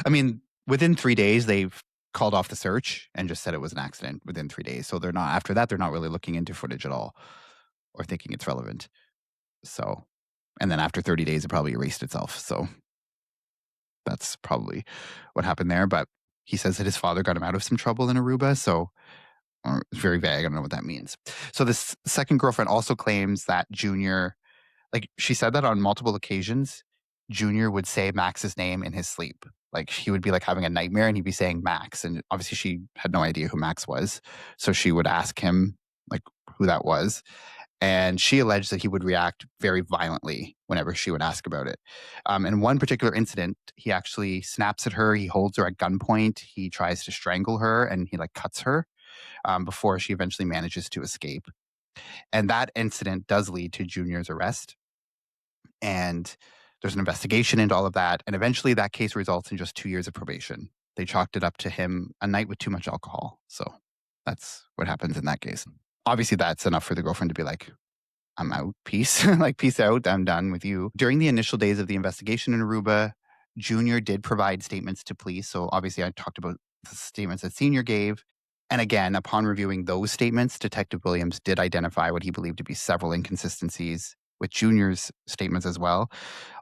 I mean, within 3 days, they've called off the search and just said it was an accident within 3 days. So they're not, after that, they're not really looking into footage at all or thinking it's relevant. So, and then after 30 days, it probably erased itself. So that's probably what happened there. But he says that his father got him out of some trouble in Aruba. So it's very vague. I don't know what that means. So this second girlfriend also claims that Junior, like, she said that on multiple occasions, Junior would say Max's name in his sleep. Like, he would be like having a nightmare and he'd be saying Max. And obviously she had no idea who Max was. So she would ask him like who that was. And she alleged that he would react very violently whenever she would ask about it. In one particular incident, he actually snaps at her. He holds her at gunpoint. He tries to strangle her and he like cuts her before she eventually manages to escape. And that incident does lead to Junior's arrest. And there's an investigation into all of that. And eventually that case results in just 2 years of probation. They chalked it up to him a night with too much alcohol. So that's what happens in that case. Obviously, that's enough for the girlfriend to be like, I'm out. Peace. Like, peace out. I'm done with you. During the initial days of the investigation in Aruba, Junior did provide statements to police. So obviously, I talked about the statements that Senior gave. And again, upon reviewing those statements, Detective Williams did identify what he believed to be several inconsistencies with Junior's statements as well.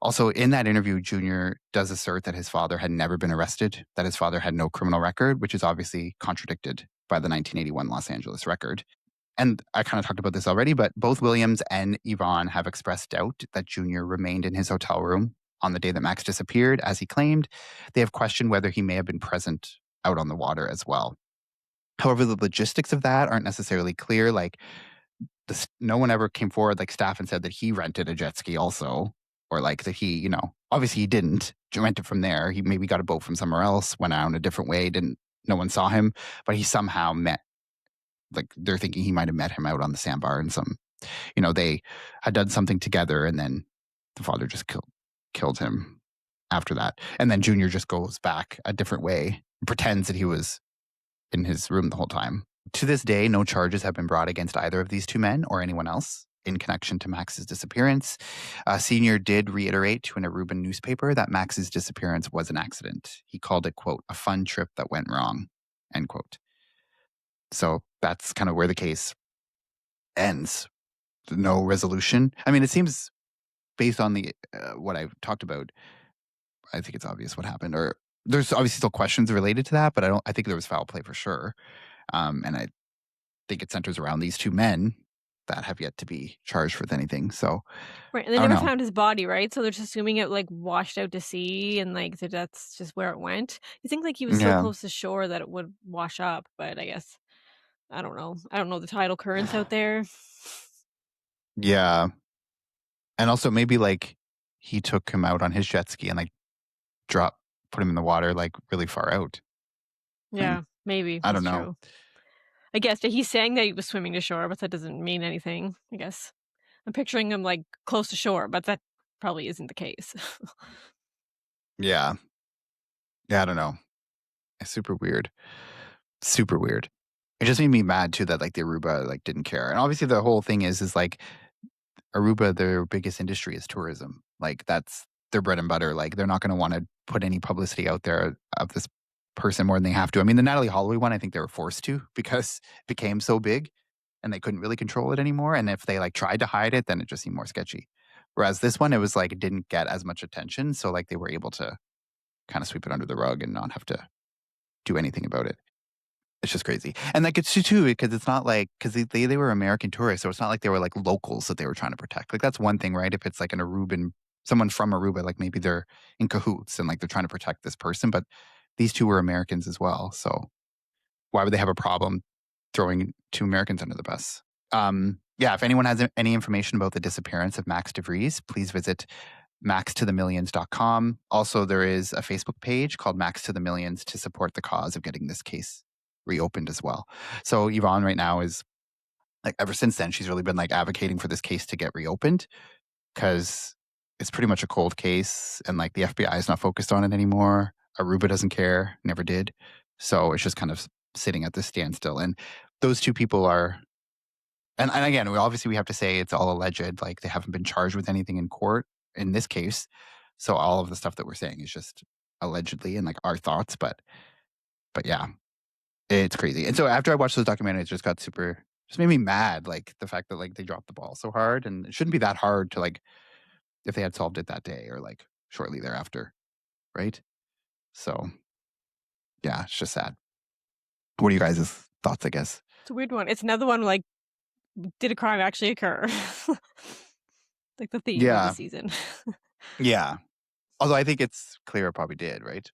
Also, in that interview, Junior does assert that his father had never been arrested, that his father had no criminal record, which is obviously contradicted by the 1981 Los Angeles record. And I kind of talked about this already, but both Williams and Yvonne have expressed doubt that Junior remained in his hotel room on the day that Max disappeared, as he claimed. They have questioned whether he may have been present out on the water as well. However, the logistics of that aren't necessarily clear. Like, no one ever came forward, like staff, and said that he rented a jet ski also, or like that he, obviously he didn't rent it from there. He maybe got a boat from somewhere else, went out a different way, no one saw him, but he somehow met, like, they're thinking he might have met him out on the sandbar and they had done something together, and then the father just killed him after that. And then Junior just goes back a different way, pretends that he was in his room the whole time. To this day, no charges have been brought against either of these two men or anyone else in connection to Max's disappearance. Senior did reiterate to an Aruban newspaper that Max's disappearance was an accident. He called it, quote, a fun trip that went wrong, end quote. So that's kind of where the case ends. No resolution. I mean, it seems, based on the what I've talked about, I think it's obvious what happened. Or there's obviously still questions related to that, but I think there was foul play for sure. And I think it centers around these two men that have yet to be charged with anything. So Right, and they I don't never know. found his body, right? So they're just assuming it, like, washed out to sea and, like, that's just where it went. You think, like, he was so Yeah. close to shore that it would wash up, but I guess I don't know. I don't know the tidal currents out there. Yeah. And also maybe like he took him out on his jet ski and like put him in the water like really far out. I Yeah, mean, maybe, I that's don't know. true. I guess that he's saying that he was swimming to shore, but that doesn't mean anything, I guess. I'm picturing him, like, close to shore, but that probably isn't the case. Yeah. Yeah, I don't know. It's super weird. Super weird. It just made me mad too that like the Aruba like didn't care. And obviously the whole thing is like Aruba, their biggest industry is tourism. Like that's their bread and butter. Like they're not going to want to put any publicity out there of this person more than they have to. I mean, the Natalie Holloway one, I think they were forced to because it became so big and they couldn't really control it anymore. And if they like tried to hide it, then it just seemed more sketchy. Whereas this one, it was like it didn't get as much attention. So like they were able to kind of sweep it under the rug and not have to do anything about it. It's just crazy. And like it's too because it's not like because they were American tourists, so it's not like they were like locals that they were trying to protect. Like that's one thing, right? If it's like an Aruban, someone from Aruba, like maybe they're in cahoots and like they're trying to protect this person, but these two were Americans as well. So why would they have a problem throwing two Americans under the bus? Yeah, if anyone has any information about the disappearance of Max DeVries, please visit maxtothemillions.com. Also, there is a Facebook page called Max to the Millions to support the cause of getting this case reopened as well. So Yvonne right now is like ever since then, she's really been like advocating for this case to get reopened because it's pretty much a cold case and like the FBI is not focused on it anymore. Aruba doesn't care, never did. So it's just kind of sitting at this standstill. And those two people are, and again, we have to say it's all alleged. Like they haven't been charged with anything in court in this case. So all of the stuff that we're saying is just allegedly and like our thoughts. But yeah, it's crazy. And so after I watched those documentaries, it just made me mad. Like the fact that like they dropped the ball so hard and it shouldn't be that hard to like, if they had solved it that day or like shortly thereafter. Right. So yeah, it's just sad. What are you guys' thoughts, I guess? It's a weird one. It's another one like, did a crime actually occur? Like the theme of the season. Yeah. Although I think it's clear it probably did, right?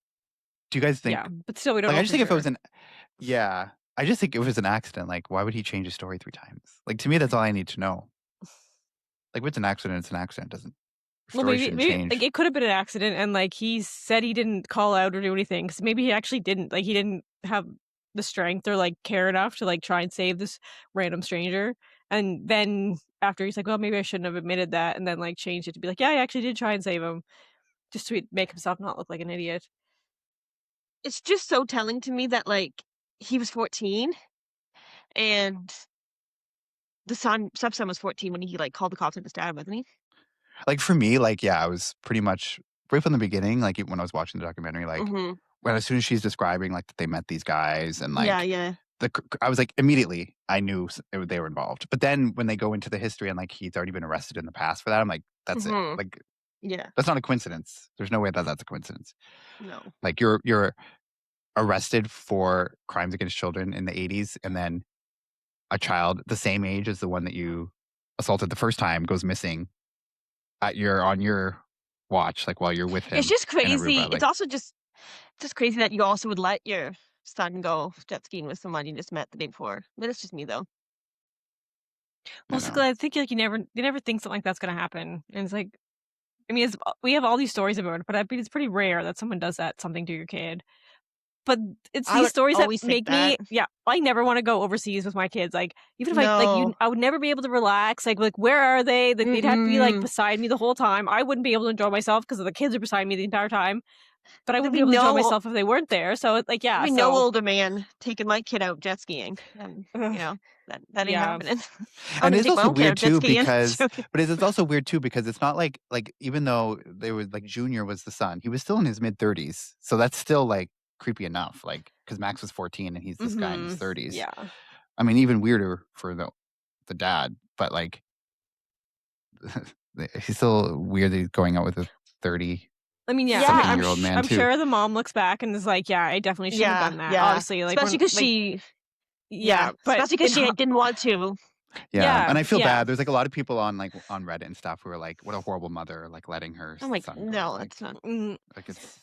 Do you guys think? Yeah, but still we don't Like know I just for think if it sure. was I just think if it was an accident, like why would he change his story 3 times? Like to me, that's all I need to know. Like if it's an accident, it's an accident. Well, Story maybe shouldn't like change. it could have been an accident, and like he said he didn't call out or do anything because maybe he actually didn't. Like he didn't have the strength or like care enough to like try and save this random stranger. And then after he's like, well, maybe I shouldn't have admitted that, and then like changed it to be like, yeah, I actually did try and save him, just to make himself not look like an idiot. It's just so telling to me that like he was 14 and the stepson was 14 when he like called the cops on his dad, wasn't he? Like for me, like yeah, I was pretty much right from the beginning. Like when I was watching the documentary, like when as soon as she's describing like that they met these guys and like Yeah. I was like immediately I knew they were involved. But then when they go into the history and like he's already been arrested in the past for that, I'm like, that's it. Like Yeah. that's not a coincidence. There's no way that that's a coincidence. No. Like you're arrested for crimes against children in the 80s and then a child the same age as the one that you assaulted the first time goes missing on your watch, like while you're with him. It's just in Aruba, crazy. like, It's also just crazy that you also would let your son go jet skiing with someone you just met the day before. But it's just me though. you Also, know. I think like you never think something like that's gonna happen, and it's like, I mean, we have all these stories about it, but I mean, it's pretty rare that someone does something to your kid. But it's I these would stories that always think make me, that. I never want to go overseas with my kids. Like, even if No. I would never be able to relax. Like where are they? Like, they'd have to be like Mm-mm. beside me the whole time. I wouldn't be able to enjoy myself because the kids are beside me the entire time. But I There'd wouldn't be be able to enjoy no myself if they weren't there. So it's like, yeah. there'd be no older man taking my kid out jet skiing. And you know, that ain't yeah. happening. I And wouldn't it's take my also own kid weird out jet too skiing. it's also weird too because it's not like even though they were like Junior was the son, he was still in his mid 30s, so that's still like creepy enough. Like because Max was 14 and he's this guy in his 30s. Yeah. I mean, even weirder for the dad, but like he's still weird that he's going out with a 30 I mean, yeah, something year old man I'm too. sure the mom looks back and is like, yeah, I definitely shouldn't have done that. Yeah. Obviously, like especially because she. Yeah, but especially because she didn't want to. Yeah, and I feel yeah. bad. There's like a lot of people on Reddit and stuff who are like, "What a horrible mother!" Like letting her I'm like, son go. no, Like, that's not. like it's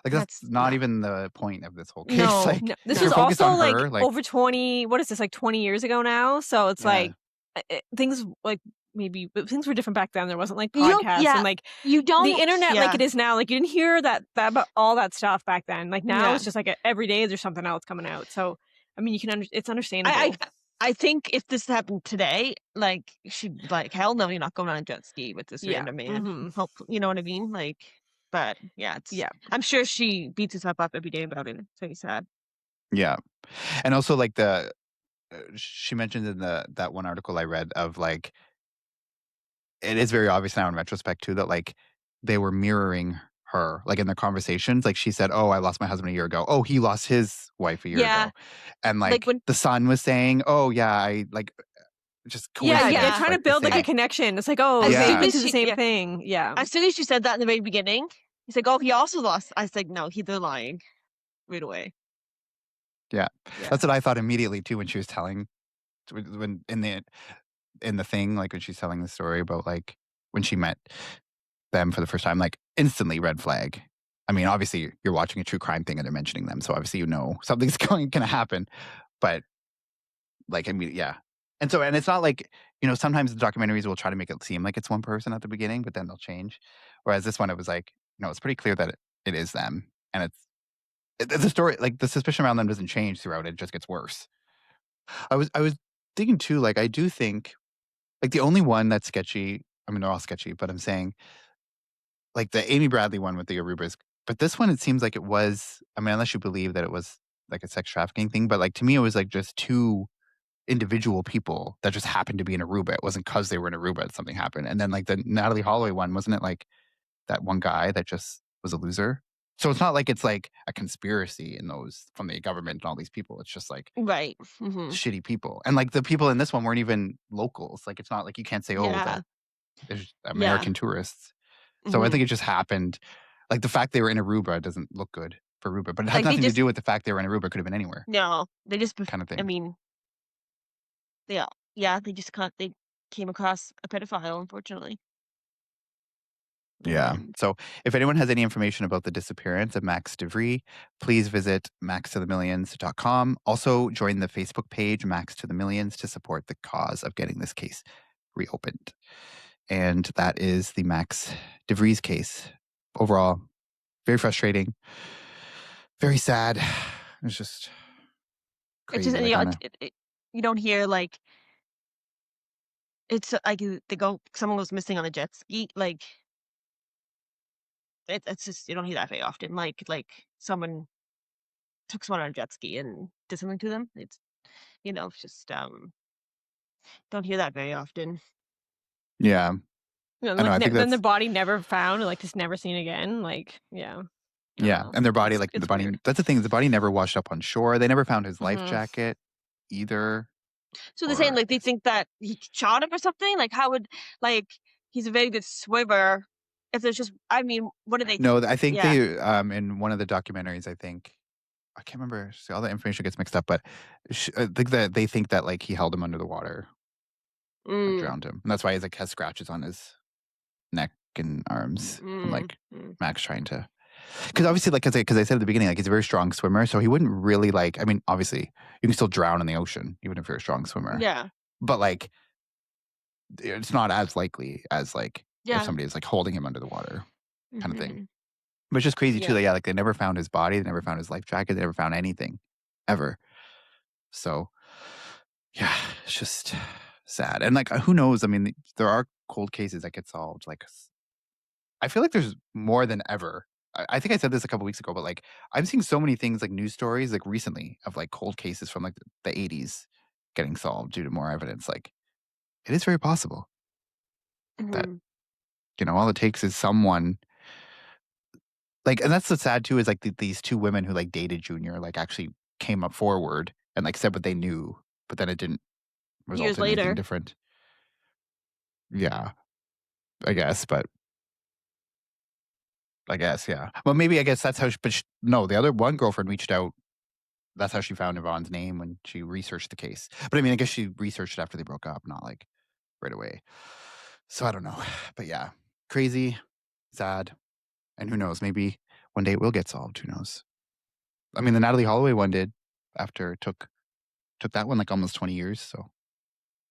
like that's not even the point of this whole case. No. Like No, this if you're was focused also on like her, like over 20. What is this, like 20 years ago now? So it's Yeah. like things like maybe but things were different back then. There wasn't like You don't- podcasts yeah, and like You don't. the internet like yeah. it is now. Like you didn't hear that about all that stuff back then. Like now Yeah. it's just like every day there's something else coming out. So I mean, it's understandable. I think if this happened today, like she'd be like, hell no, you're not going on a jet ski with this random man. Hope you know what I mean? Like, but yeah, I'm sure she beats herself up every day about it. It's very sad. Yeah, and also like she mentioned in that one article I read of like it is very obvious now in retrospect too that like they were mirroring her, like in their conversations. Like she said, "Oh, I lost my husband a year ago. Oh, he lost his wife a year Yeah, ago," and like like when the son was saying, "Oh yeah, I like just Yeah, they're coincidence, yeah. trying to like the build like a same." connection. It's like, oh, As they've soon Yeah, been as through the she same yeah, thing. Yeah. as soon as she said that in the very beginning, he's like, "Oh, he also lost." I was like, "No, they're lying right away." yeah. Yeah. That's what I thought immediately too when she was telling when in the thing, like when she's telling the story about like when she met them for the first time, like instantly red flag. I mean, obviously you're watching a true crime thing and they're mentioning them, so obviously something's gonna happen. But like, I mean, yeah. And it's not like, sometimes the documentaries will try to make it seem like it's one person at the beginning, but then they'll change. Whereas this one, it was like, it's pretty clear that it is them. And the story, like the suspicion around them doesn't change throughout. It just gets worse. I was thinking too, like, I do think, like, the only one that's sketchy, I mean, they're all sketchy, but I'm saying, like, the Amy Bradley one with the Arubas, but this one, it seems like it was, I mean, unless you believe that it was like a sex trafficking thing, but like to me, it was like just two individual people that just happened to be in Aruba. It wasn't because they were in Aruba that something happened. And then like the Natalie Holloway one, wasn't it like that one guy that just was a loser? So it's not like it's like a conspiracy in those from the government and all these people. It's just like Right. Mhm. shitty people. And like the people in this one weren't even locals. Like it's not like you can't say, oh, Yeah. that there's Yeah. American tourists. So I think Mhm. it just happened. Like the fact they were in Aruba doesn't look good for Aruba, but it has Like, they nothing to just do with the fact they were in Aruba. It could have been anywhere no, they just kind of I thing. mean, yeah, yeah, they came across a pedophile, unfortunately. Yeah. And So if anyone has any information about the disappearance of Max DeVries, please visit maxtothemillions.com. Also, join the Facebook page Max to the Millions to support the cause of getting this case reopened. And that is the Max DeVries case. Overall, very frustrating, very sad. It's just it's just crazy. and, Like on a you don't hear, like it's, like, they go someone goes missing on a jet ski, like, it's just you don't hear that very often, like, someone took someone on a jet ski and did something to them. It's, it's just, don't hear that very often. yeah. Yeah, I know. like I think then the that's body never found, like just never seen again. Like, yeah. I don't yeah. know. And their body, like the It's body, weird. that's the thing. The body never washed up on shore. They never found his life Hmm. jacket either. So they're saying, Or like, they think that he shot him or something? Like, how would like, he's a very good swimmer. If there's just I mean, what do they no, think? I think Yeah. they in one of the documentaries, I think I can't remember. See, all the information gets mixed up, but I think that they think that like he held him under the water, like Mm. drowned him, and that's why he's like has scratches on his neck and arms from Mm. like Mm. Max trying to. Because obviously, like because I said at the beginning, like he's a very strong swimmer, so he wouldn't really like. I mean, obviously, you can still drown in the ocean even if you're a strong swimmer, Yeah. but like it's not as likely as like if Yeah. somebody is like holding him under the water, kind of thing. Mhm. But it's just crazy too Yeah. that yeah, like they never found his body, they never found his life jacket, they never found anything ever. So yeah, it's just sad. And like who knows? I mean, there are cold cases that get solved. Like I feel like there's more than ever. I think I said this a couple weeks ago, but like I'm seeing so many things like news stories like recently of like cold cases from like the 80s getting solved due to more evidence. Like it is very possible that, Mhm. all it takes is someone like, and that's so sad too, is like these two women who like dated Junior, like actually came up forward and like said what they knew, but then it didn't result Years in anything later. different. Yeah, I guess, but I guess, yeah. Well, maybe I guess that's how, no, the other one girlfriend reached out. That's how she found Yvonne's name when she researched the case. But I mean, I guess she researched it after they broke up, not like right away. So I don't know. But yeah, crazy, sad. And who knows? Maybe one day it will get solved. Who knows? I mean, the Natalie Holloway one did after it took that one like almost 20 years. So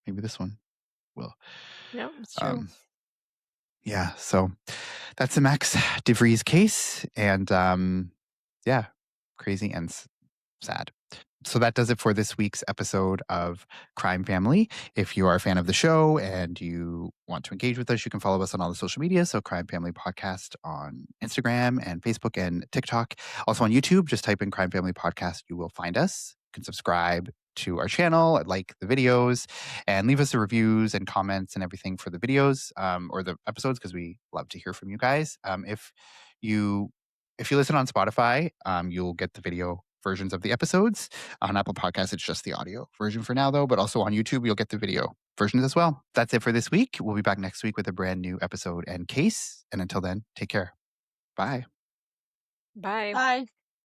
maybe this one will. Yeah, it's true. Um, yeah. So that's the Max DeVries case. And yeah, crazy and sad. So that does it for this week's episode of Crime Family. If you are a fan of the show and you want to engage with us, you can follow us on all the social media. So Crime Family Podcast on Instagram and Facebook and TikTok. Also on YouTube, just type in Crime Family Podcast. You will find us. You can subscribe, to our channel, like the videos, and leave us the reviews and comments and everything for the videos or the episodes because we love to hear from you guys. You if you listen on Spotify, you'll get the video versions of the episodes. On Apple Podcasts, it's just the audio version for now, though. But also on YouTube, you'll get the video versions as well. That's it for this week. We'll be back next week with a brand new episode and case. And until then, take care. Bye. Bye. Bye.